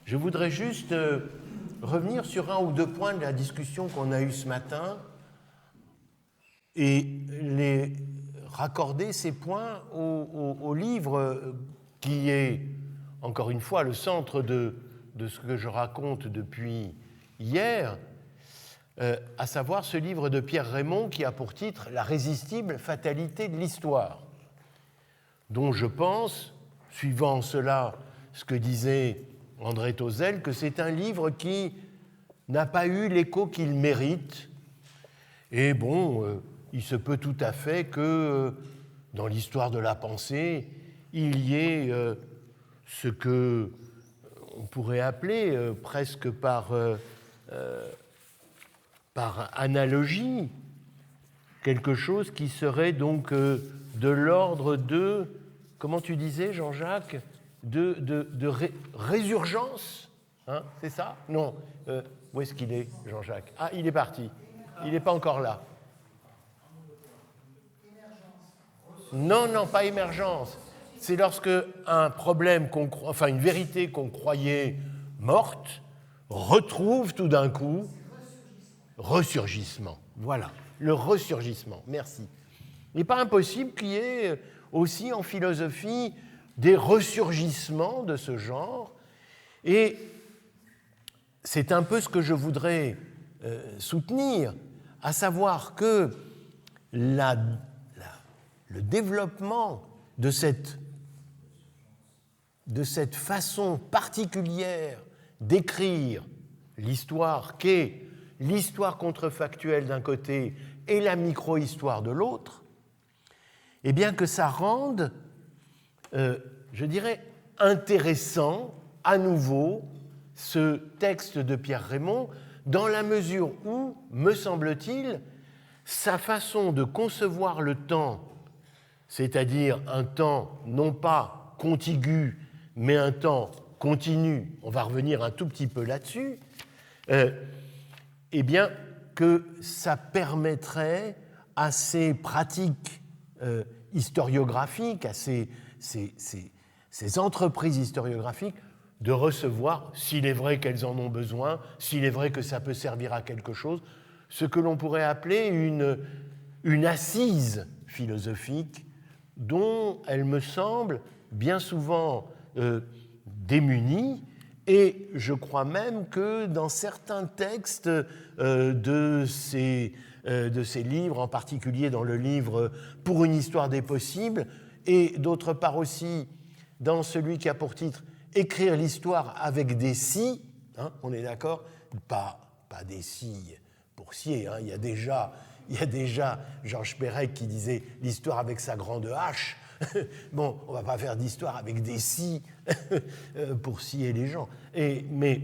Je voudrais juste revenir sur un ou deux points de la discussion qu'on a eue ce matin et les raccorder ces points au livre qui est, encore une fois, le centre de ce que je raconte depuis hier, à savoir ce livre de Pierre Rémond qui a pour titre « La résistible fatalité de l'histoire », dont je pense, suivant cela ce que disait André Tauzel, que c'est un livre qui n'a pas eu l'écho qu'il mérite. Et bon, il se peut tout à fait que dans l'histoire de la pensée, il y ait ce que on pourrait appeler presque par analogie, quelque chose qui serait donc de l'ordre de, comment tu disais, Jean-Jacques, de résurgence, hein, c'est ça? Non. Où est-ce qu'il est, Jean-Jacques? Ah, il est parti. Il n'est pas encore là. Non, non, pas émergence. C'est lorsque un problème, enfin une vérité qu'on croyait morte, retrouve tout d'un coup ressurgissement. Voilà, le ressurgissement. Merci. Il n'est pas impossible qu'il y ait aussi en philosophie des ressurgissements de ce genre. Et c'est un peu ce que je voudrais soutenir, à savoir que le développement de cette façon particulière d'écrire l'histoire qu'est l'histoire contrefactuelle d'un côté et la micro-histoire de l'autre, eh bien que ça rende, je dirais, intéressant à nouveau ce texte de Pierre Rémond, dans la mesure où, me semble-t-il, sa façon de concevoir le temps, c'est-à-dire un temps non pas contigu, mais un temps continu, on va revenir un tout petit peu là-dessus, eh bien que ça permettrait à ces pratiques historiographiques, à ces entreprises historiographiques, de recevoir, s'il est vrai qu'elles en ont besoin, s'il est vrai que ça peut servir à quelque chose, ce que l'on pourrait appeler une assise philosophique dont elle me semble bien souvent démunie, et je crois même que dans certains textes de ces livres, en particulier dans le livre « Pour une histoire des possibles », et d'autre part aussi dans celui qui a pour titre « Écrire l'histoire avec des scies », hein, on est d'accord, pas des scies pour scier, hein, il y a déjà Georges Perec qui disait « l'histoire avec sa grande hache ». Bon, on ne va pas faire d'histoire avec des scies pour scier les gens. Mais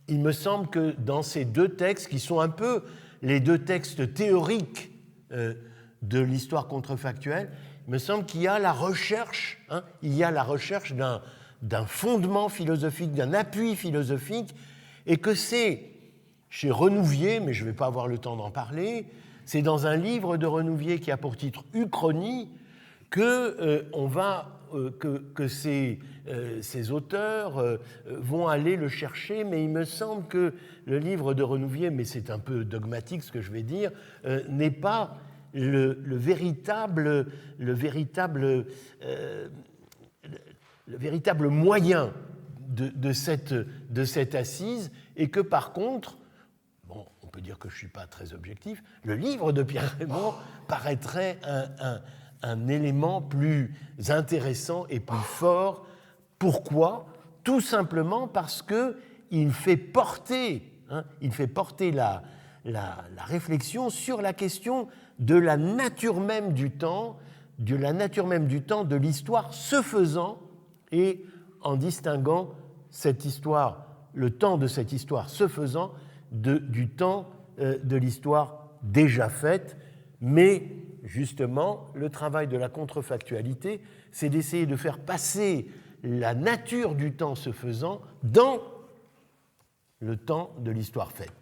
il me semble que dans ces deux textes, qui sont un peu les deux textes théoriques de l'histoire contrefactuelle, il me semble qu'il y a la recherche, d'un fondement philosophique, d'un appui philosophique, et que c'est chez Renouvier, mais je ne vais pas avoir le temps d'en parler, c'est dans un livre de Renouvier qui a pour titre « Uchronie » que ces auteurs vont aller le chercher, mais il me semble que le livre de Renouvier, mais c'est un peu dogmatique ce que je vais dire, n'est pas le véritable moyen de cette assise, et que par contre, bon, on peut dire que je ne suis pas très objectif, le livre de Pierre Rémond paraîtrait un élément plus intéressant et plus fort. Pourquoi ? Tout simplement parce qu'il fait porter la réflexion sur la question de la nature même du temps, de l'histoire se faisant, et en distinguant cette histoire, le temps de cette histoire se faisant, du temps de l'histoire déjà faite. Mais justement, le travail de la contrefactualité, c'est d'essayer de faire passer la nature du temps se faisant dans le temps de l'histoire faite.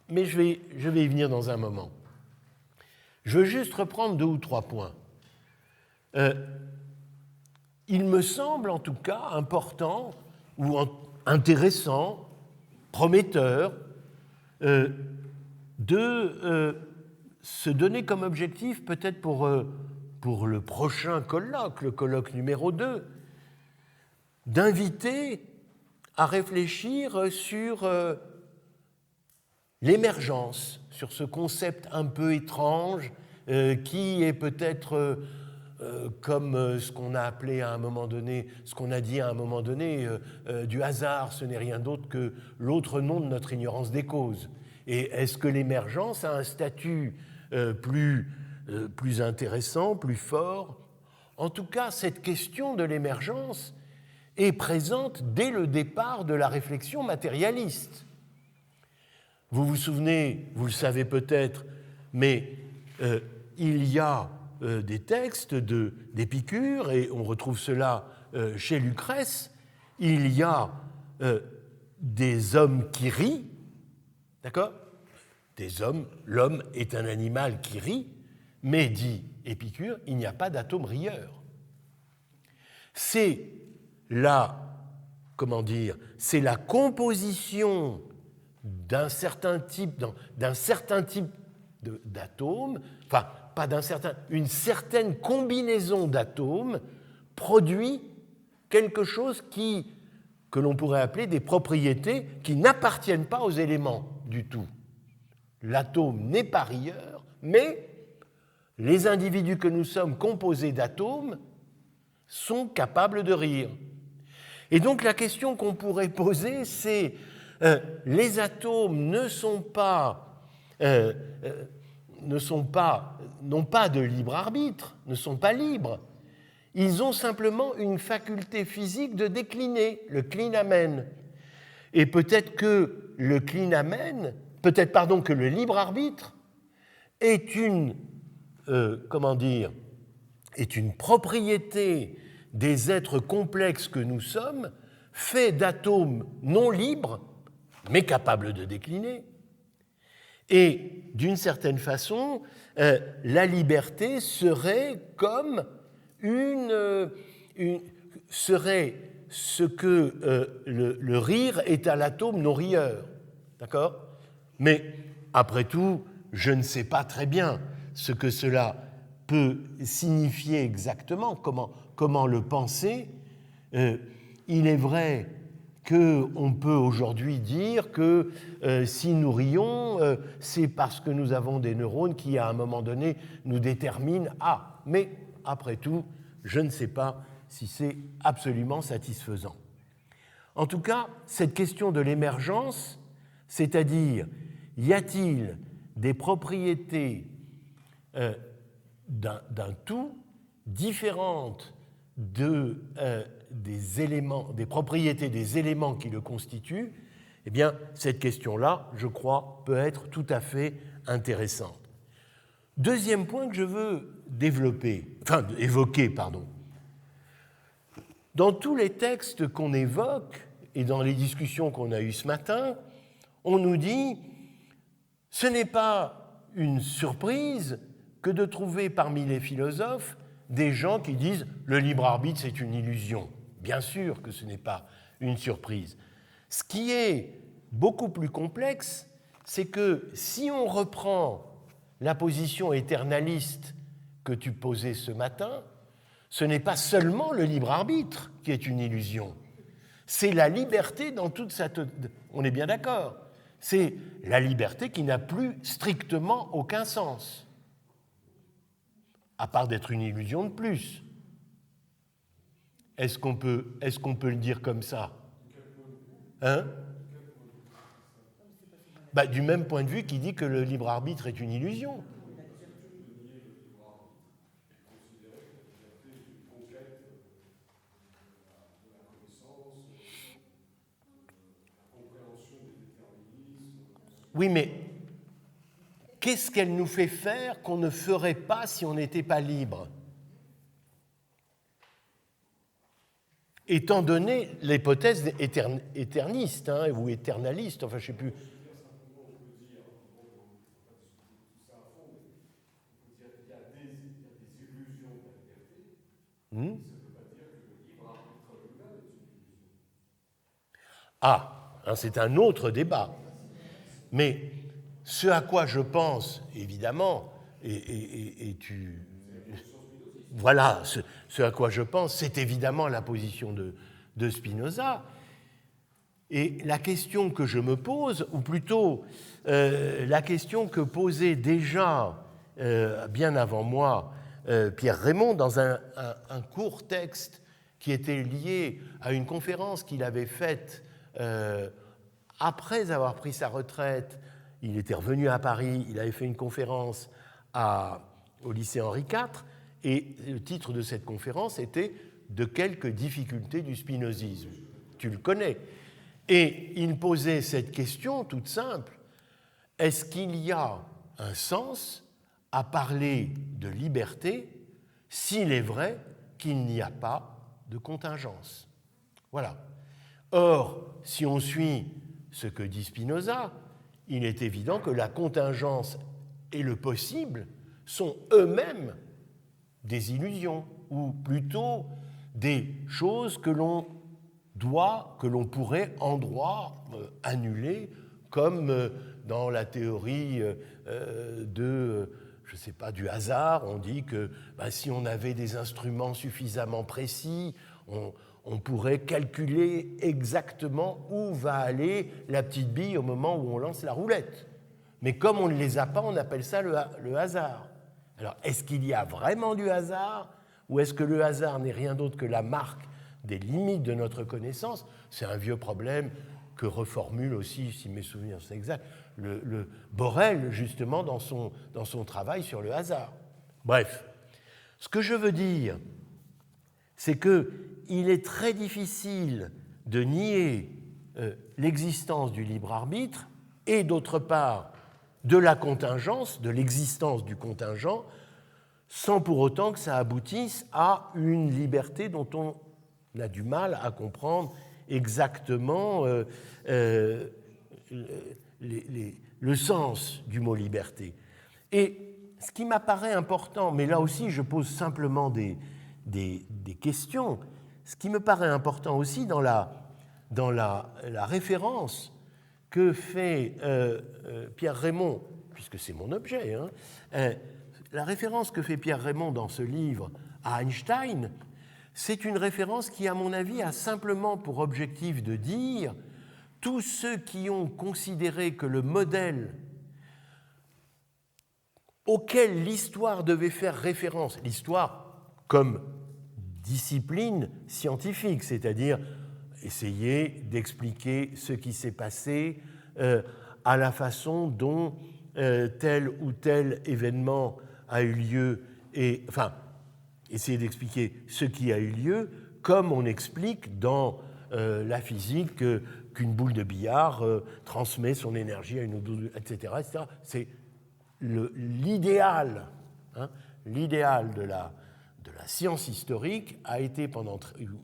Mais je vais y venir dans un moment. Je veux juste reprendre 2 ou 3 points. Il me semble en tout cas important, ou intéressant, prometteur, de se donner comme objectif, peut-être pour le prochain colloque, le colloque numéro 2, d'inviter à réfléchir sur l'émergence, sur ce concept un peu étrange qui est peut-être comme ce qu'on a appelé à un moment donné, ce qu'on a dit à un moment donné, du hasard, ce n'est rien d'autre que l'autre nom de notre ignorance des causes. Et est-ce que l'émergence a un statut plus intéressant, plus fort? En tout cas, cette question de l'émergence est présente dès le départ de la réflexion matérialiste. Vous vous souvenez, vous le savez peut-être, mais il y a des textes d'Épicure, et on retrouve cela chez Lucrèce, il y a des hommes qui rient, d'accord? Des hommes, l'homme est un animal qui rit, mais, dit Épicure, il n'y a pas d'atome rieur. C'est c'est la composition d'un certain type d'atomes, enfin, pas d'un certain, une certaine combinaison d'atomes produit quelque chose que l'on pourrait appeler des propriétés qui n'appartiennent pas aux éléments du tout. L'atome n'est pas rieur, mais les individus que nous sommes composés d'atomes sont capables de rire. Et donc la question qu'on pourrait poser, c'est les atomes n'ont pas de libre arbitre, ne sont pas libres. Ils ont simplement une faculté physique de décliner, le clinamen. Et peut-être que le libre arbitre est une propriété des êtres complexes que nous sommes, faits d'atomes non libres, mais capables de décliner. Et d'une certaine façon, la liberté serait comme serait ce que le rire est à l'atome non rieur. D'accord ? Mais après tout, je ne sais pas très bien ce que cela peut signifier exactement, comment le penser. Il est vrai qu'on peut aujourd'hui dire que si nous rions, c'est parce que nous avons des neurones qui, à un moment donné, nous déterminent « Ah !» Mais après tout, je ne sais pas si c'est absolument satisfaisant. En tout cas, cette question de l'émergence, c'est-à-dire, y a-t-il des propriétés d'un tout différentes des propriétés des éléments qui le constituent, eh bien, cette question-là, je crois, peut être tout à fait intéressante. Deuxième point que je veux évoquer. Dans tous les textes qu'on évoque et dans les discussions qu'on a eues ce matin, on nous dit « ce n'est pas une surprise que de trouver parmi les philosophes des gens qui disent « le libre arbitre, c'est une illusion ». Bien sûr que ce n'est pas une surprise. Ce qui est beaucoup plus complexe, c'est que si on reprend la position éternaliste que tu posais ce matin, ce n'est pas seulement le libre arbitre qui est une illusion, c'est la liberté dans toute sa... On est bien d'accord. C'est la liberté qui n'a plus strictement aucun sens, à part d'être une illusion de plus. Est-ce qu'on peut le dire comme ça? Hein? Du même point de vue qui dit que le libre arbitre est une illusion. Oui, mais qu'est-ce qu'elle nous fait faire qu'on ne ferait pas si on n'était pas libre? Étant donné l'hypothèse éterniste ou éternaliste, enfin je ne sais plus. Ah, hein, c'est un autre débat. Mais ce à quoi je pense, évidemment, et tu... Voilà, ce à quoi je pense, c'est évidemment la position de Spinoza. Et la question que je me pose, ou plutôt la question que posait déjà, bien avant moi, Pierre Raymond, dans un court texte qui était lié à une conférence qu'il avait faite après avoir pris sa retraite. Il était revenu à Paris, il avait fait une conférence au lycée Henri IV, et le titre de cette conférence était « De quelques difficultés du spinozisme ». Tu le connais. Et il posait cette question toute simple: est-ce qu'il y a un sens à parler de liberté s'il est vrai qu'il n'y a pas de contingence? Voilà. Or, si on suit ce que dit Spinoza, il est évident que la contingence et le possible sont eux-mêmes des illusions, ou plutôt des choses que l'on pourrait en droit annuler, comme dans la théorie je sais pas, du hasard. On dit que si on avait des instruments suffisamment précis, on pourrait calculer exactement où va aller la petite bille au moment où on lance la roulette. Mais comme on ne les a pas, on appelle ça le hasard. Alors, est-ce qu'il y a vraiment du hasard, ou est-ce que le hasard n'est rien d'autre que la marque des limites de notre connaissance? C'est un vieux problème que reformule aussi, si mes souvenirs sont exacts, le Borel, justement, dans son travail sur le hasard. Bref, ce que je veux dire, c'est qu'il est très difficile de nier l'existence du libre arbitre et, d'autre part, de la contingence, de l'existence du contingent, sans pour autant que ça aboutisse à une liberté dont on a du mal à comprendre exactement le sens du mot liberté. Et ce qui m'apparaît important, mais là aussi je pose simplement des questions, ce qui me paraît important aussi dans la référence que fait Pierre Raymond, puisque c'est mon objet, la référence que fait Pierre Raymond dans ce livre à Einstein, c'est une référence qui, à mon avis, a simplement pour objectif de dire tous ceux qui ont considéré que le modèle auquel l'histoire devait faire référence, l'histoire comme discipline scientifique, c'est-à-dire essayer d'expliquer ce qui s'est passé à la façon dont tel ou tel événement a eu lieu, essayer d'expliquer ce qui a eu lieu, comme on explique dans la physique qu'une boule de billard transmet son énergie à une autre boule, etc. C'est l'idéal, l'idéal de la science historique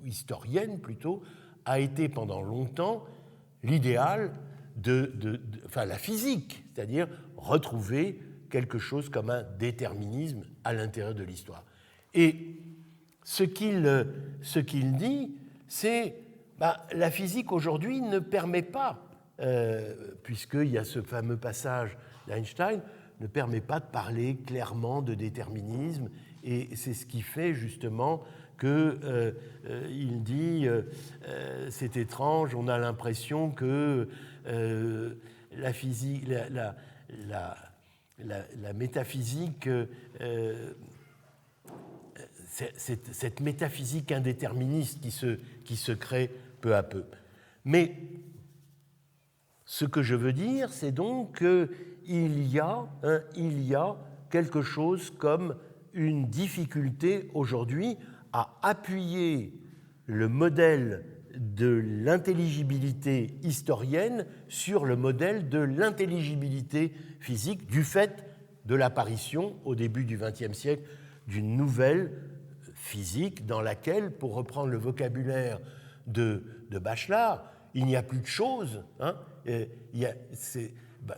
historienne plutôt, a été pendant longtemps l'idéal la physique, c'est-à-dire retrouver quelque chose comme un déterminisme à l'intérieur de l'histoire. Et ce qu'il dit, c'est la physique aujourd'hui ne permet pas, puisqu'il y a ce fameux passage d'Einstein, ne permet pas de parler clairement de déterminisme, et c'est ce qui fait justement qu'il dit c'est étrange, on a l'impression que la physique, la métaphysique, cette métaphysique indéterministe qui se crée peu à peu. Mais ce que je veux dire, c'est donc qu'il y a quelque chose comme une difficulté aujourd'hui à appuyer le modèle de l'intelligibilité historienne sur le modèle de l'intelligibilité physique du fait de l'apparition, au début du XXe siècle, d'une nouvelle physique dans laquelle, pour reprendre le vocabulaire de Bachelard, il n'y a plus de choses.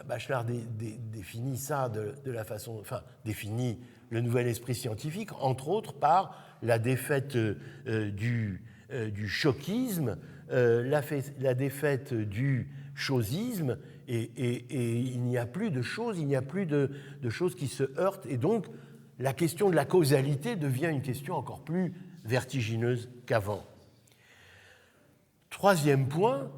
Bachelard définit ça de la façon... définit le nouvel esprit scientifique, entre autres par la défaite du choquisme la défaite du chosisme, et il n'y a plus de choses, il n'y a plus de choses qui se heurtent, et donc la question de la causalité devient une question encore plus vertigineuse qu'avant. Troisième point,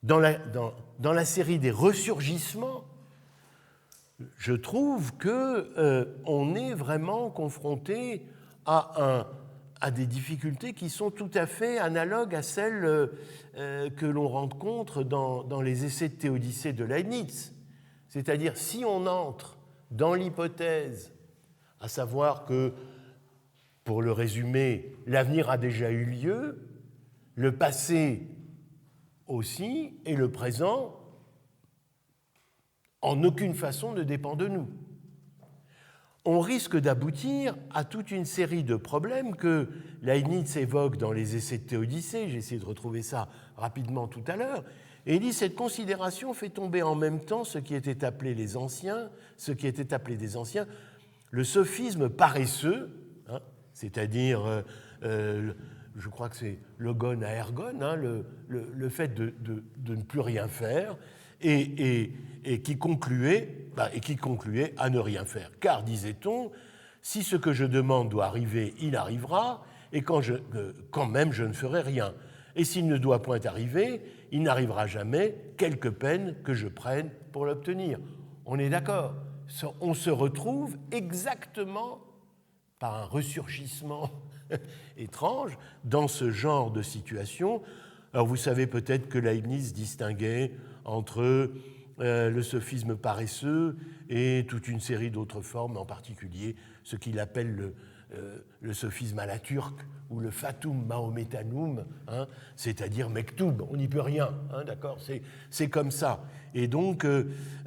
dans la série des ressurgissements, je trouve qu'on est vraiment confronté à des difficultés qui sont tout à fait analogues à celles que l'on rencontre dans les essais de théodicée de Leibniz. C'est-à-dire, si on entre dans l'hypothèse, à savoir que, pour le résumer, l'avenir a déjà eu lieu, le passé aussi, et le présent, en aucune façon ne dépend de nous. On risque d'aboutir à toute une série de problèmes que Leibniz évoque dans les essais de théodicée, j'ai essayé de retrouver ça rapidement tout à l'heure, et il dit « Cette considération fait tomber en même temps ce qui était appelé des anciens, le sophisme paresseux, hein, c'est-à-dire, je crois que c'est logon à ergon, hein, le fait de ne plus rien faire, et qui concluait à ne rien faire. Car, disait-on, si ce que je demande doit arriver, il arrivera, et quand même je ne ferai rien. Et s'il ne doit point arriver, il n'arrivera jamais, quelque peine que je prenne pour l'obtenir. On est d'accord, on se retrouve exactement par un ressurgissement étrange dans ce genre de situation. Alors vous savez peut-être que Leibniz distinguait entre le sophisme paresseux et toute une série d'autres formes, en particulier ce qu'il appelle le sophisme à la turque ou le fatum mahometanum, hein, c'est-à-dire mektoub, on n'y peut rien, hein, d'accord, c'est comme ça. Et donc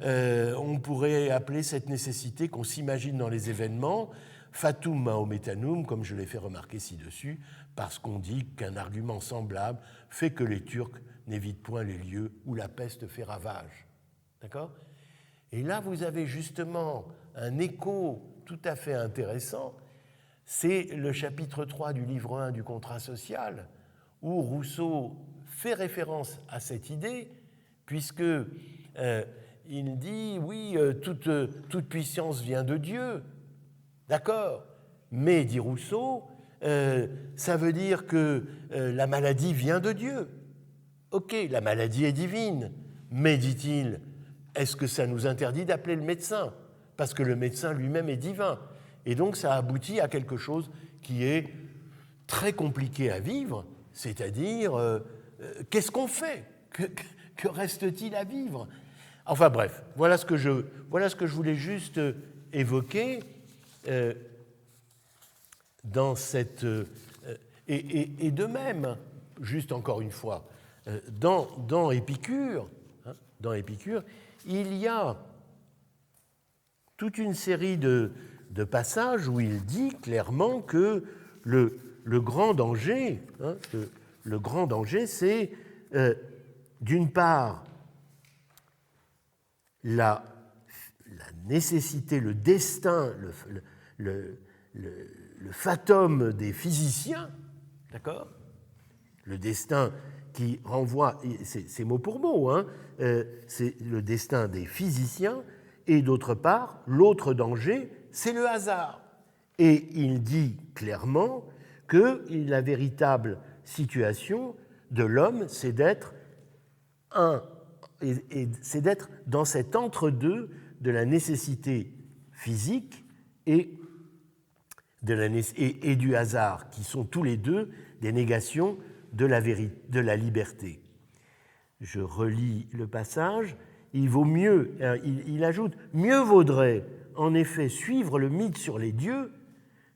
on pourrait appeler cette nécessité qu'on s'imagine dans les événements fatum mahometanum, comme je l'ai fait remarquer ci-dessus, parce qu'on dit qu'un argument semblable fait que les Turcs n'évitent point les lieux où la peste fait ravage. D'accord ? Et là, vous avez justement un écho tout à fait intéressant. C'est le chapitre 3 du livre 1 du contrat social, où Rousseau fait référence à cette idée, puisque il dit, oui, toute puissance vient de Dieu, d'accord, mais, dit Rousseau, ça veut dire que la maladie vient de Dieu. Ok, la maladie est divine, mais, dit-il, est-ce que ça nous interdit d'appeler le médecin ? Parce que le médecin lui-même est divin. Et donc ça aboutit à quelque chose qui est très compliqué à vivre, c'est-à-dire, qu'est-ce qu'on fait ? Que reste-t-il à vivre ? Enfin bref, voilà ce que je voulais juste évoquer dans cette... Et de même, juste encore une fois, dans Épicure, il y a toute une série de passages où il dit clairement que le grand danger, hein, le grand danger, c'est d'une part la nécessité, le destin, le fatum des physiciens, d'accord ? Le destin qui renvoie, c'est mot pour mot, hein, c'est le destin des physiciens, et d'autre part, l'autre danger, c'est le hasard. Et il dit clairement que la véritable situation de l'homme, c'est d'être dans cet entre-deux de la nécessité physique et du hasard, qui sont tous les deux des négations de la liberté. Je relis le passage. Il vaut mieux, il ajoute, mieux vaudrait en effet suivre le mythe sur les dieux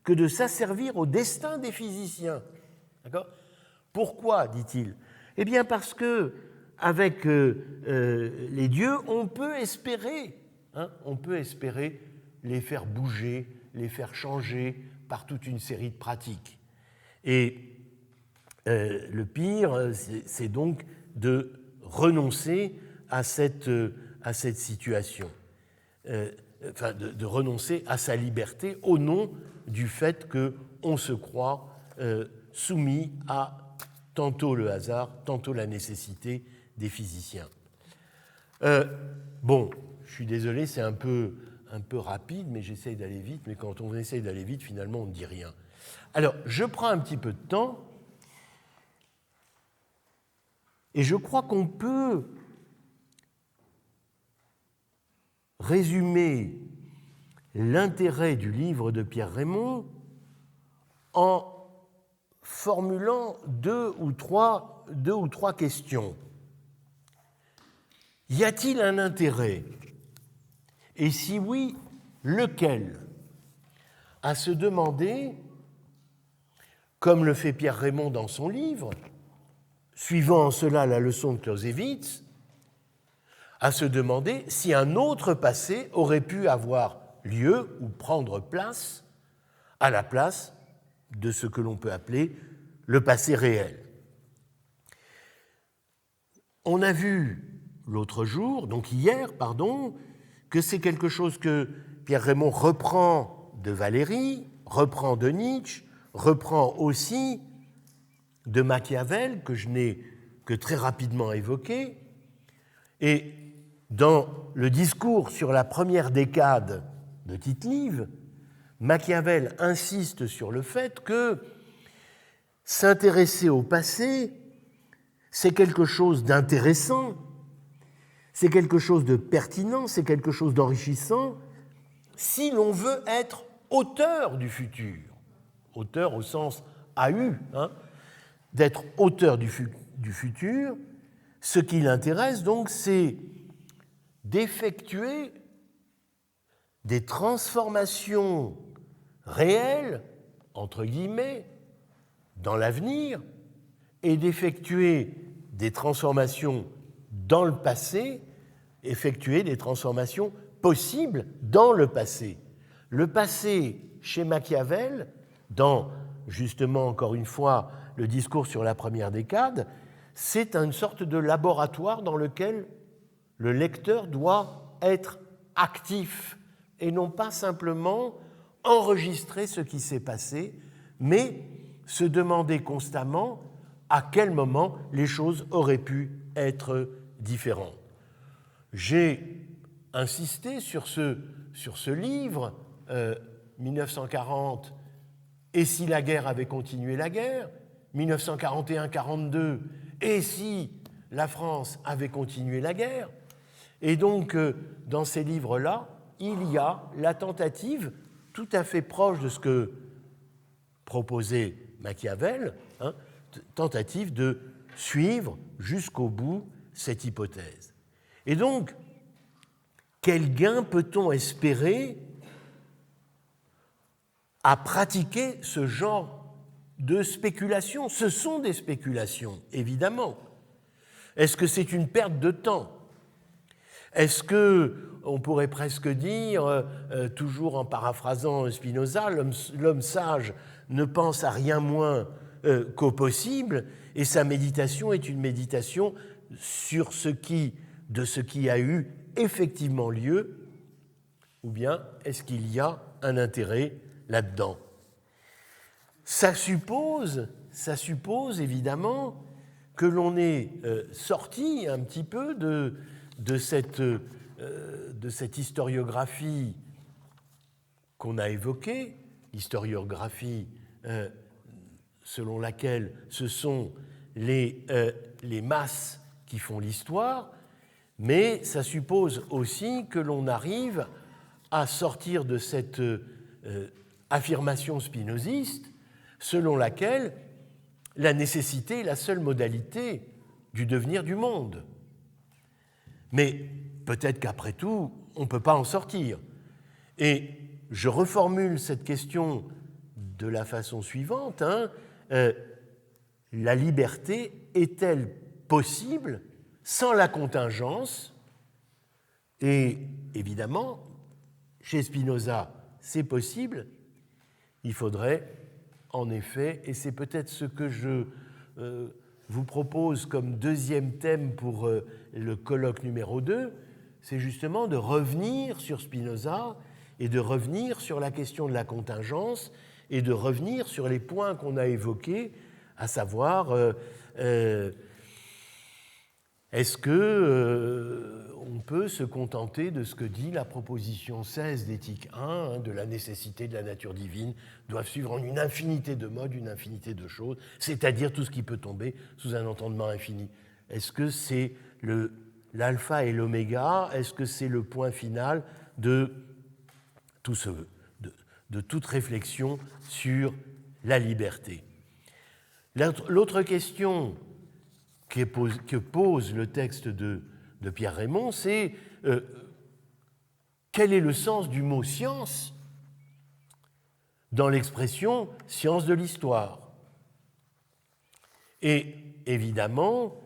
que de s'asservir au destin des physiciens. D'accord ? Pourquoi, dit-il ? Eh bien parce que avec les dieux, on peut espérer les faire bouger, les faire changer par toute une série de pratiques. Et le pire, c'est donc de renoncer à cette situation, de renoncer à sa liberté au nom du fait qu'on se croit soumis à tantôt le hasard, tantôt la nécessité des physiciens. Bon, je suis désolé, c'est un peu rapide, mais j'essaye d'aller vite, mais quand on essaye d'aller vite, finalement, on ne dit rien. Alors, je prends un petit peu de temps, et je crois qu'on peut résumer l'intérêt du livre de Pierre Rémond en formulant deux ou trois questions. Y a-t-il un intérêt? Et si oui, lequel? À se demander, comme le fait Pierre Rémond dans son livre, suivant en cela la leçon de Clausewitz, à se demander si un autre passé aurait pu avoir lieu ou prendre place à la place de ce que l'on peut appeler le passé réel. On a vu l'autre jour, donc hier, que c'est quelque chose que Pierre Rémond reprend de Valéry, reprend de Nietzsche, reprend aussi de Machiavel, que je n'ai que très rapidement évoqué, et dans le discours sur la première décade de Tite-Live, Machiavel insiste sur le fait que s'intéresser au passé, c'est quelque chose d'intéressant, c'est quelque chose de pertinent, c'est quelque chose d'enrichissant, si l'on veut être auteur du futur, auteur au sens AU, d'être auteur du futur. Ce qui l'intéresse donc, c'est d'effectuer des transformations réelles, entre guillemets, dans l'avenir, et d'effectuer des transformations dans le passé, effectuer des transformations possibles dans le passé. Le passé, chez Machiavel, dans, justement, encore une fois, le discours sur la première décade, c'est une sorte de laboratoire dans lequel le lecteur doit être actif et non pas simplement enregistrer ce qui s'est passé, mais se demander constamment à quel moment les choses auraient pu être différentes. J'ai insisté sur ce livre, 1940, et si la guerre avait continué la guerre, 1941-42, et si la France avait continué la guerre. Et donc, dans ces livres-là, il y a la tentative tout à fait proche de ce que proposait Machiavel, tentative de suivre jusqu'au bout cette hypothèse. Et donc, quel gain peut-on espérer à pratiquer ce genre de spéculation? Ce sont des spéculations, évidemment. Est-ce que c'est une perte de temps? Est-ce que, on pourrait presque dire, toujours en paraphrasant Spinoza, l'homme sage ne pense à rien moins qu'au possible, et sa méditation est une méditation sur de ce qui a eu effectivement lieu, ou bien est-ce qu'il y a un intérêt là-dedans? Ça suppose évidemment que l'on est sorti un petit peu de cette historiographie qu'on a évoquée, historiographie selon laquelle ce sont les masses qui font l'histoire, mais ça suppose aussi que l'on arrive à sortir de cette affirmation spinoziste selon laquelle la nécessité est la seule modalité du devenir du monde. Mais peut-être qu'après tout, on ne peut pas en sortir. Et je reformule cette question de la façon suivante. La liberté est-elle possible sans la contingence? Et évidemment, chez Spinoza, c'est possible. Il faudrait, en effet, et c'est peut-être ce que je vous propose comme deuxième thème pour le colloque numéro 2, c'est justement de revenir sur Spinoza et de revenir sur la question de la contingence et de revenir sur les points qu'on a évoqués, à savoir est-ce que on peut se contenter de ce que dit la proposition 16 d'éthique 1, de la nécessité de la nature divine, doivent suivre en une infinité de modes, une infinité de choses, c'est-à-dire tout ce qui peut tomber sous un entendement infini. Est-ce que c'est l'alpha et l'oméga? Est-ce que c'est le point final de toute réflexion sur la liberté? L'autre question que pose le texte de Pierre Rémond, c'est quel est le sens du mot science dans l'expression science de l'histoire? Et évidemment,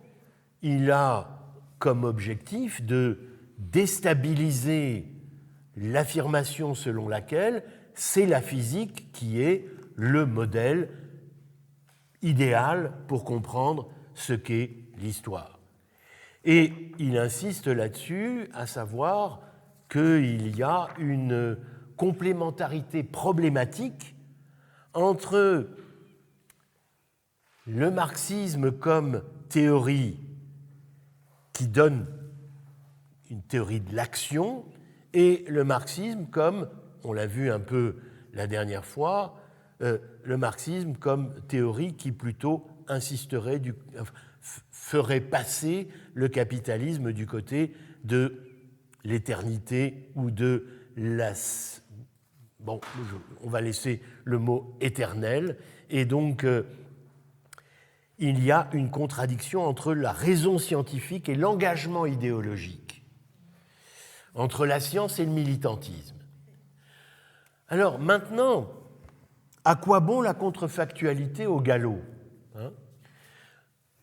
il a comme objectif de déstabiliser l'affirmation selon laquelle c'est la physique qui est le modèle idéal pour comprendre ce qu'est l'histoire. Et il insiste là-dessus, à savoir qu'il y a une complémentarité problématique entre le marxisme comme théorie qui donne une théorie de l'action et le marxisme comme, on l'a vu un peu la dernière fois, le marxisme comme théorie qui plutôt ferait passer le capitalisme du côté de l'éternité ou de la... Bon, on va laisser le mot éternel. Et donc, il y a une contradiction entre la raison scientifique et l'engagement idéologique, entre la science et le militantisme. Alors maintenant, à quoi bon la contrefactualité au galop, hein?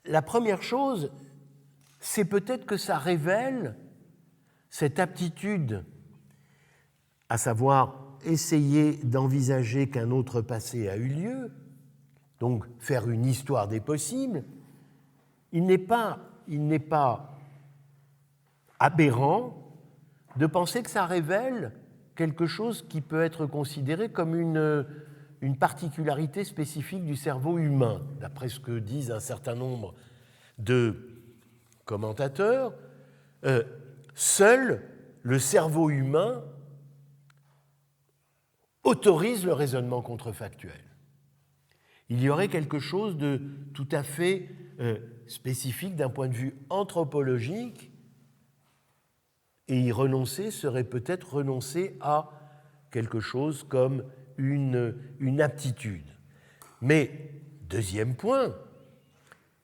La première chose, c'est peut-être que ça révèle cette aptitude, à savoir essayer d'envisager qu'un autre passé a eu lieu, donc faire une histoire des possibles. Il n'est pas aberrant de penser que ça révèle quelque chose qui peut être considéré comme une particularité spécifique du cerveau humain, d'après ce que disent un certain nombre de commentateurs. Seul le cerveau humain autorise le raisonnement contrefactuel. Il y aurait quelque chose de tout à fait spécifique d'un point de vue anthropologique, et y renoncer serait peut-être renoncer à quelque chose comme une aptitude. Mais, deuxième point,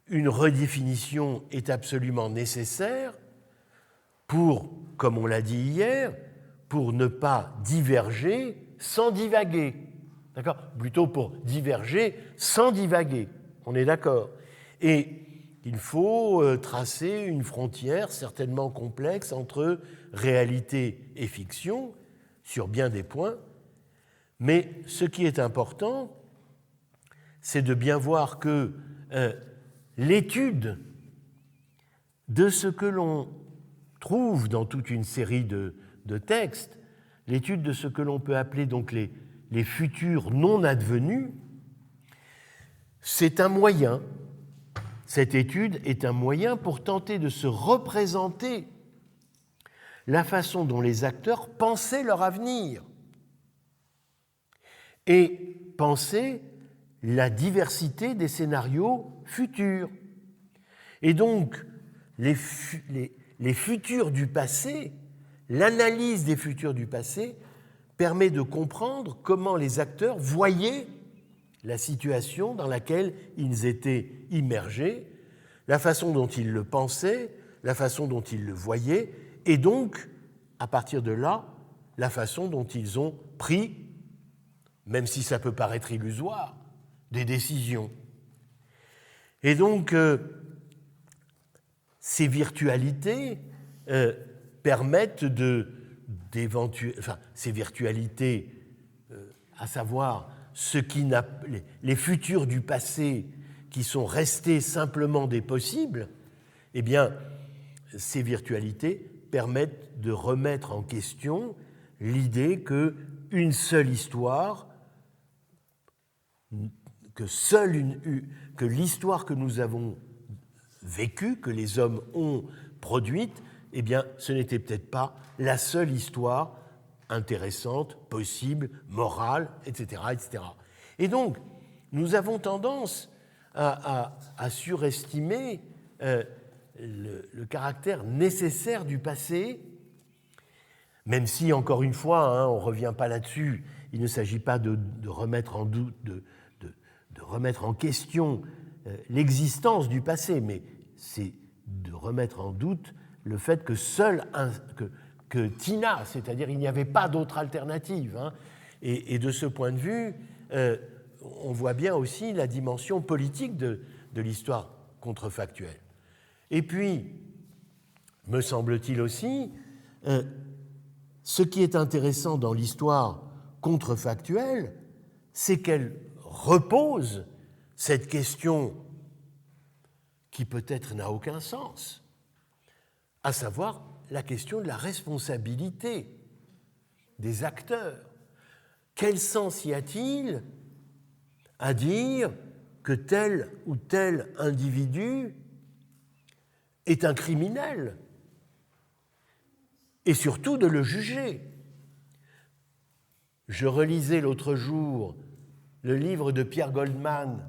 une redéfinition est absolument nécessaire pour, comme on l'a dit hier, pour ne pas diverger sans divaguer. D'accord ? Plutôt pour diverger sans divaguer. On est d'accord. Et il faut tracer une frontière certainement complexe entre réalité et fiction sur bien des points. Mais ce qui est important, c'est de bien voir que l'étude de ce que l'on trouve dans toute une série de textes, l'étude de ce que l'on peut appeler donc les futurs non advenus, c'est un moyen, cette étude est un moyen pour tenter de se représenter la façon dont les acteurs pensaient leur avenir et pensaient la diversité des scénarios futurs. Et donc, les futurs du passé, l'analyse des futurs du passé permet de comprendre comment les acteurs voyaient la situation dans laquelle ils étaient immergés, la façon dont ils le pensaient, la façon dont ils le voyaient, et donc, à partir de là, la façon dont ils ont pris, même si ça peut paraître illusoire, des décisions. Et donc, ces virtualités permettent ces virtualités, à savoir les futurs du passé qui sont restés simplement des possibles, eh bien, ces virtualités permettent de remettre en question l'idée qu'une seule histoire que l'histoire que nous avons vécue, que les hommes ont produite, eh bien, ce n'était peut-être pas la seule histoire intéressante, possible, morale, etc., etc. Et donc, nous avons tendance à surestimer le caractère nécessaire du passé, même si, encore une fois, on ne revient pas là-dessus, il ne s'agit pas de remettre en doute, de remettre en question l'existence du passé, mais c'est de remettre en doute le fait que que Tina, c'est-à-dire il n'y avait pas d'autre alternative. Et de ce point de vue, on voit bien aussi la dimension politique de l'histoire contrefactuelle. Et puis, me semble-t-il aussi, ce qui est intéressant dans l'histoire contrefactuelle, c'est qu'elle repose cette question qui peut-être n'a aucun sens, à savoir la question de la responsabilité des acteurs. Quel sens y a-t-il à dire que tel ou tel individu est un criminel et surtout de le juger? Je relisais l'autre jour le livre de Pierre Goldman,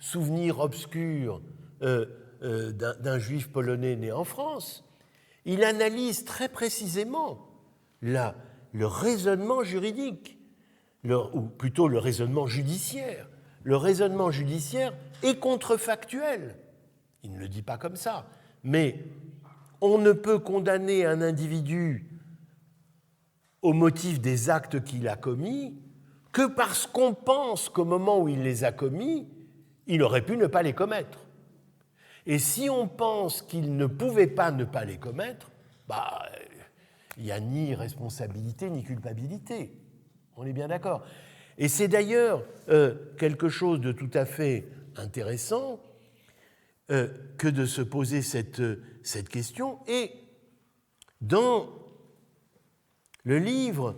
Souvenirs obscurs d'un juif polonais né en France. Il analyse très précisément le raisonnement juridique, ou plutôt le raisonnement judiciaire. Le raisonnement judiciaire est contrefactuel. Il ne le dit pas comme ça, mais on ne peut condamner un individu au motif des actes qu'il a commis que parce qu'on pense qu'au moment où il les a commis, il aurait pu ne pas les commettre. Et si on pense qu'il ne pouvait pas ne pas les commettre, il n'y a ni responsabilité ni culpabilité. On est bien d'accord. Et c'est d'ailleurs quelque chose de tout à fait intéressant que de se poser cette question. Et dans le livre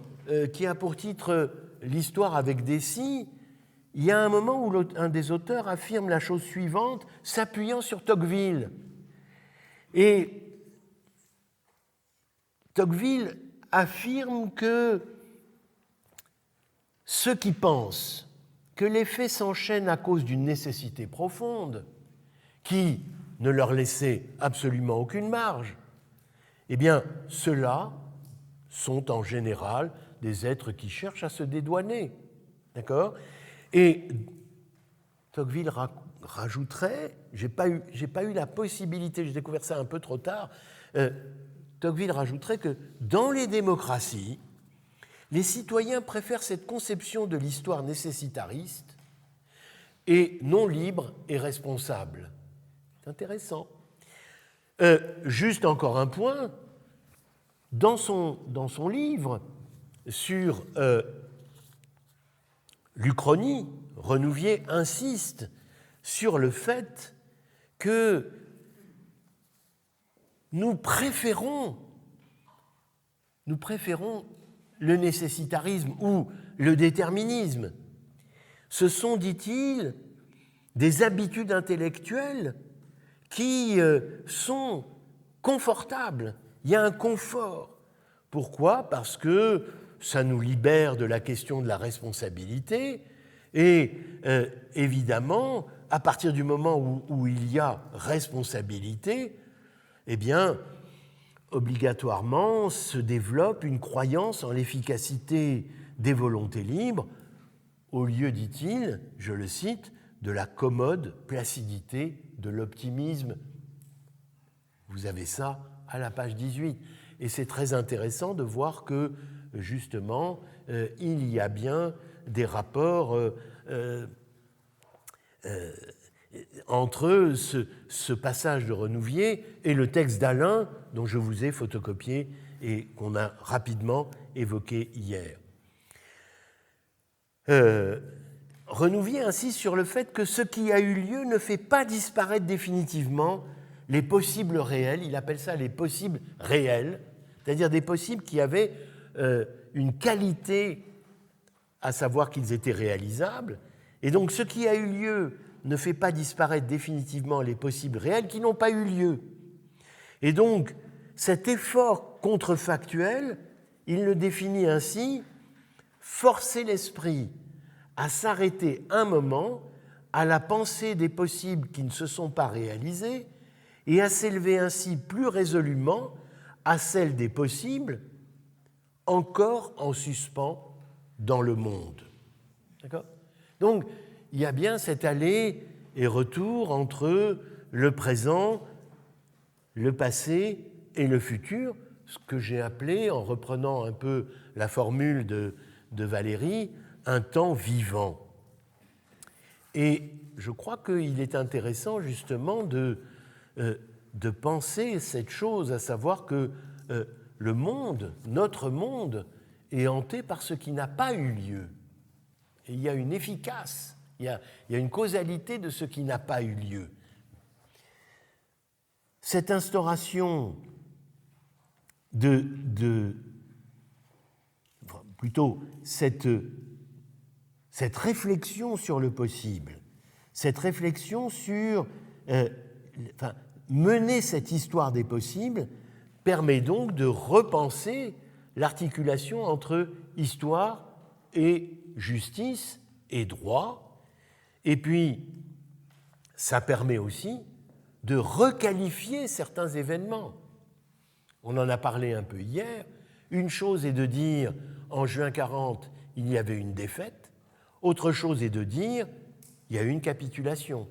qui a pour titre « L'histoire avec Dessy », il y a un moment où un des auteurs affirme la chose suivante, s'appuyant sur Tocqueville. Et Tocqueville affirme que ceux qui pensent que les faits s'enchaînent à cause d'une nécessité profonde, qui ne leur laissait absolument aucune marge, eh bien, ceux-là sont en général des êtres qui cherchent à se dédouaner. D'accord ? Et Tocqueville rajouterait, j'ai pas eu la possibilité, j'ai découvert ça un peu trop tard, Tocqueville rajouterait que dans les démocraties, les citoyens préfèrent cette conception de l'histoire nécessitariste et non libre et responsable. C'est intéressant. Juste encore un point, dans son livre sur l'Uchronie, Renouvier insiste sur le fait que nous préférons le nécessitarisme ou le déterminisme. Ce sont, dit-il, des habitudes intellectuelles qui sont confortables. Il y a un confort. Pourquoi ? Parce que ça nous libère de la question de la responsabilité et évidemment, à partir du moment où il y a responsabilité, eh bien, obligatoirement se développe une croyance en l'efficacité des volontés libres, au lieu, dit-il, je le cite, de la commode placidité de l'optimisme. Vous avez ça à la page 18. Et c'est très intéressant de voir que, justement, il y a bien des rapports entre ce passage de Renouvier et le texte d'Alain dont je vous ai photocopié et qu'on a rapidement évoqué hier. Renouvier insiste sur le fait que ce qui a eu lieu ne fait pas disparaître définitivement les possibles réels, il appelle ça les possibles réels, c'est-à-dire des possibles qui avaient une qualité, à savoir qu'ils étaient réalisables, Et donc ce qui a eu lieu ne fait pas disparaître définitivement les possibles réels qui n'ont pas eu lieu. Et donc cet effort contrefactuel, il le définit ainsi: forcer l'esprit à s'arrêter un moment à la pensée des possibles qui ne se sont pas réalisés et à s'élever ainsi plus résolument à celle des possibles encore en suspens dans le monde. D'accord ? Donc, il y a bien cet aller et retour entre le présent, le passé et le futur, ce que j'ai appelé, en reprenant un peu la formule de Valéry, un temps vivant. Et je crois qu'il est intéressant justement de penser cette chose, à savoir que le monde, notre monde, est hanté par ce qui n'a pas eu lieu. Et il y a une efficace, il y a une causalité de ce qui n'a pas eu lieu. Cette instauration plutôt cette réflexion sur le possible, cette réflexion sur mener cette histoire des possibles permet donc de repenser l'articulation entre histoire et justice et droit, et puis ça permet aussi de requalifier certains événements. On en a parlé un peu hier. Une chose est de dire en juin 40, il y avait une défaite. Autre chose est de dire il y a eu une capitulation.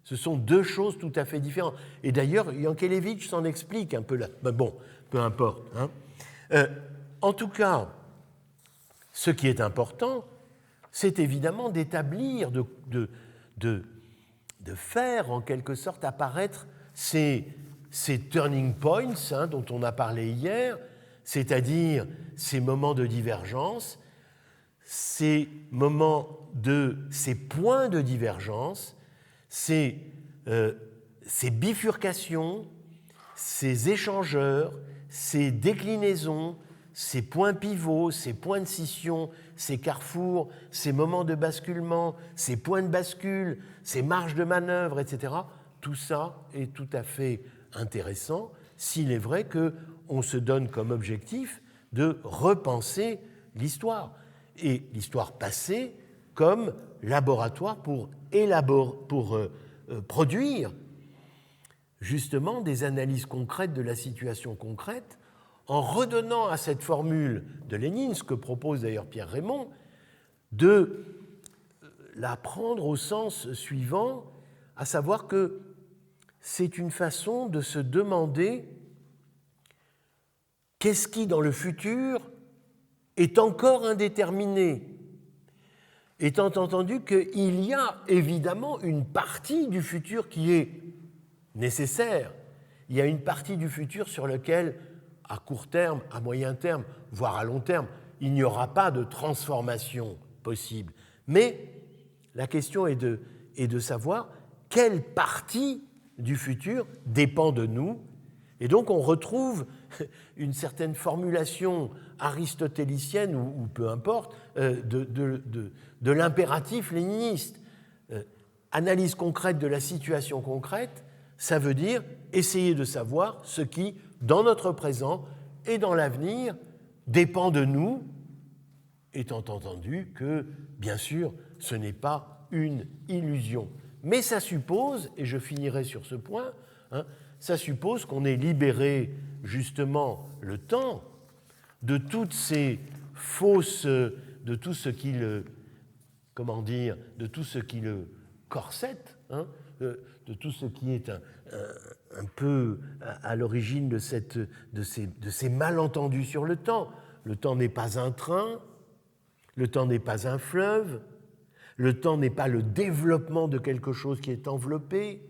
Ce sont deux choses tout à fait différentes. Et d'ailleurs, Yankelevitch s'en explique un peu là. Ben bon, peu importe. En tout cas, ce qui est important, c'est évidemment d'établir, de faire en quelque sorte apparaître ces turning points dont on a parlé hier, c'est-à-dire ces moments de divergence, ces points de divergence, ces bifurcations, ces échangeurs, ces déclinaisons, ces points pivots, ces points de scission, ces carrefours, ces moments de basculement, ces points de bascule, ces marges de manœuvre, etc. Tout ça est tout à fait intéressant s'il est vrai qu'on se donne comme objectif de repenser l'histoire et l'histoire passée comme laboratoire pour produire justement des analyses concrètes de la situation concrète en redonnant à cette formule de Lénine, ce que propose d'ailleurs Pierre Raymond, de la prendre au sens suivant, à savoir que c'est une façon de se demander qu'est-ce qui, dans le futur, est encore indéterminé, étant entendu qu'il y a évidemment une partie du futur qui est nécessaire. Il y a une partie du futur sur laquelle, à court terme, à moyen terme, voire à long terme, il n'y aura pas de transformation possible. Mais la question est de savoir quelle partie du futur dépend de nous. Et donc on retrouve une certaine formulation aristotélicienne ou peu importe de l'impératif léniniste. Analyse concrète de la situation concrète, ça veut dire essayer de savoir ce qui, dans notre présent et dans l'avenir, dépend de nous, étant entendu que, bien sûr, ce n'est pas une illusion. Mais ça suppose, et je finirai sur ce point, ça suppose qu'on ait libéré justement le temps de toutes ces fausses, de tout ce qui le, de tout ce qui le corsette, de tout ce qui est un peu à l'origine de ces malentendus sur le temps. Le temps n'est pas un train, le temps n'est pas un fleuve, le temps n'est pas le développement de quelque chose qui est enveloppé,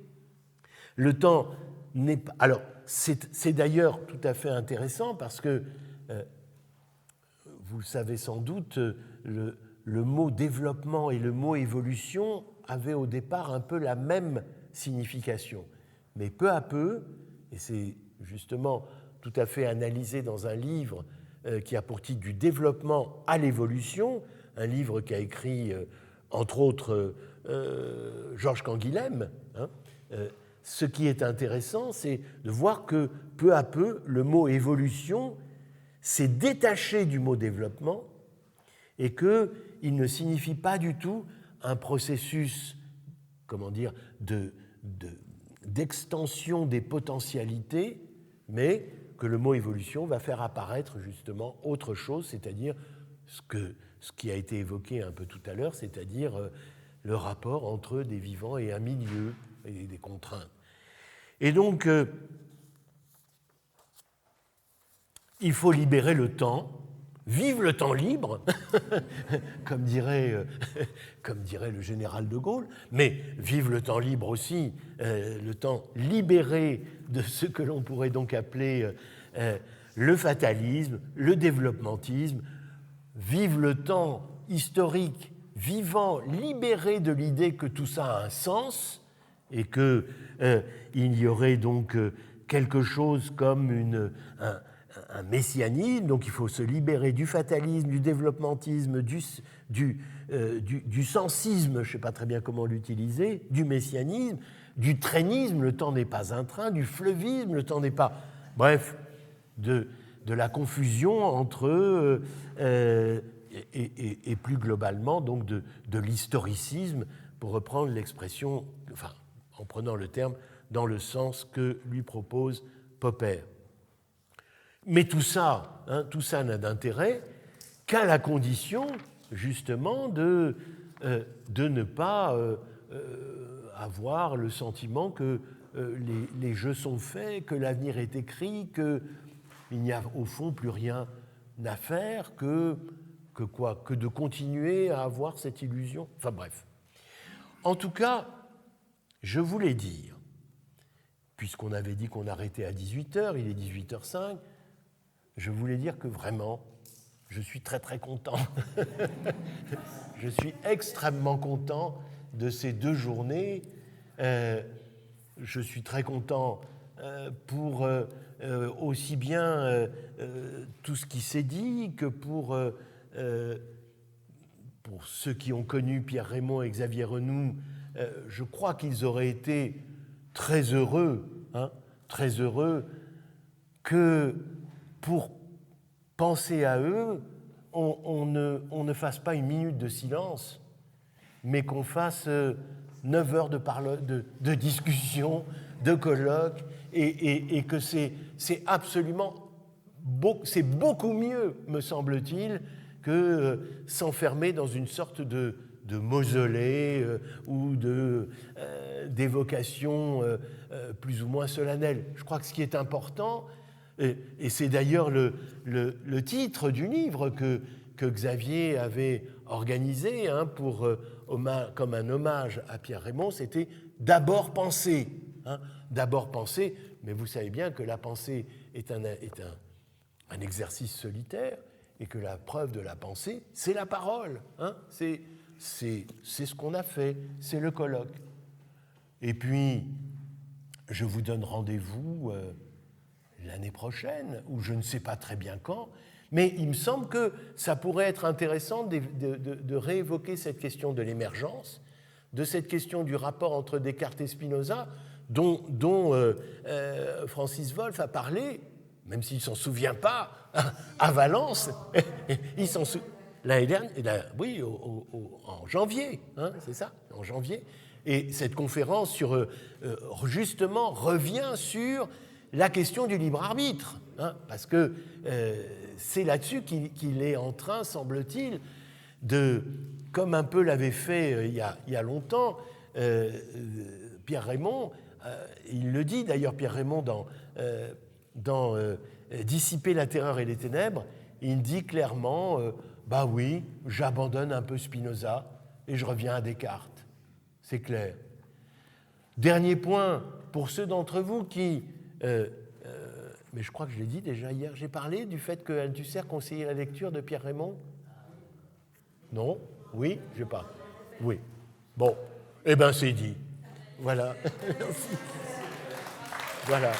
le temps n'est pas... Alors, c'est d'ailleurs tout à fait intéressant parce que, vous le savez sans doute, le mot développement et le mot évolution avaient au départ un peu la même signification. Mais peu à peu, et c'est justement tout à fait analysé dans un livre qui a pour titre « Du développement à l'évolution », un livre qu'a écrit entre autres Georges Canguilhem, hein, ce qui est intéressant, c'est de voir que peu à peu, le mot évolution s'est détaché du mot développement et qu'il ne signifie pas du tout un processus, comment dire, d'extension des potentialités, mais que le mot évolution va faire apparaître justement autre chose, c'est-à-dire ce qui a été évoqué un peu tout à l'heure, c'est-à-dire le rapport entre des vivants et un milieu et des contraintes. Et donc, il faut libérer le temps, vive le temps libre, comme dirait le général de Gaulle, mais vive le temps libre aussi, le temps libéré de ce que l'on pourrait donc appeler le fatalisme, le développementisme, vive le temps historique, vivant, libéré de l'idée que tout ça a un sens et qu'il y aurait donc quelque chose comme un messianisme, donc il faut se libérer du fatalisme, du développementisme, du sensisme, je ne sais pas très bien comment l'utiliser, du messianisme, du trainisme, le temps n'est pas un train, du fleuvisme, le temps n'est pas... Bref, de la confusion entre... et plus globalement, donc de l'historicisme, pour reprendre l'expression, enfin, en prenant le terme dans le sens que lui propose Popper. Mais tout ça n'a d'intérêt qu'à la condition, justement, de ne pas avoir le sentiment que les jeux sont faits, que l'avenir est écrit, qu'il n'y a au fond plus rien à faire que de continuer à avoir cette illusion. Enfin bref. En tout cas, je voulais dire, puisqu'on avait dit qu'on arrêtait à 18h, il est 18h05, je voulais dire que vraiment, je suis très très content. Je suis extrêmement content de ces 2 journées. Je suis très content pour aussi bien tout ce qui s'est dit que pour ceux qui ont connu Pierre Rémond et Xavier Renoux. Je crois qu'ils auraient été très heureux que pour penser à eux, on ne fasse pas une minute de silence, mais qu'on fasse 9 heures de discussion, de colloque, et que c'est beaucoup mieux, me semble-t-il, que s'enfermer dans une sorte de mausolée ou d'évocation plus ou moins solennelle. Je crois que ce qui est important, et c'est d'ailleurs le titre du livre que Xavier avait organisé comme un hommage à Pierre Rémond, c'était « D'abord penser ». D'abord penser, mais vous savez bien que la pensée est un exercice solitaire et que la preuve de la pensée, c'est la parole. C'est ce qu'on a fait, c'est le colloque. Et puis, je vous donne rendez-vous l'année prochaine, ou je ne sais pas très bien quand, mais il me semble que ça pourrait être intéressant de réévoquer cette question de l'émergence, de cette question du rapport entre Descartes et Spinoza, dont Francis Wolff a parlé, même s'il ne s'en souvient pas, à Valence. Il s'en souvient. L'année dernière, oui, en janvier, c'est ça, en janvier. Et cette conférence justement revient sur la question du libre arbitre, parce que c'est là-dessus qu'il est en train, semble-t-il, comme un peu l'avait fait il y a longtemps, Pierre Rémond, il le dit d'ailleurs, Pierre Rémond, dans Dissiper la terreur et les ténèbres, il dit clairement bah oui, j'abandonne un peu Spinoza et je reviens à Descartes. C'est clair. Dernier point, pour ceux d'entre vous qui... mais je crois que je l'ai dit déjà hier, j'ai parlé du fait que Althusser conseillait la lecture de Pierre Rémond. Non? Oui? Je sais pas. Oui. Bon. Eh bien, c'est dit. Voilà. Merci. Voilà.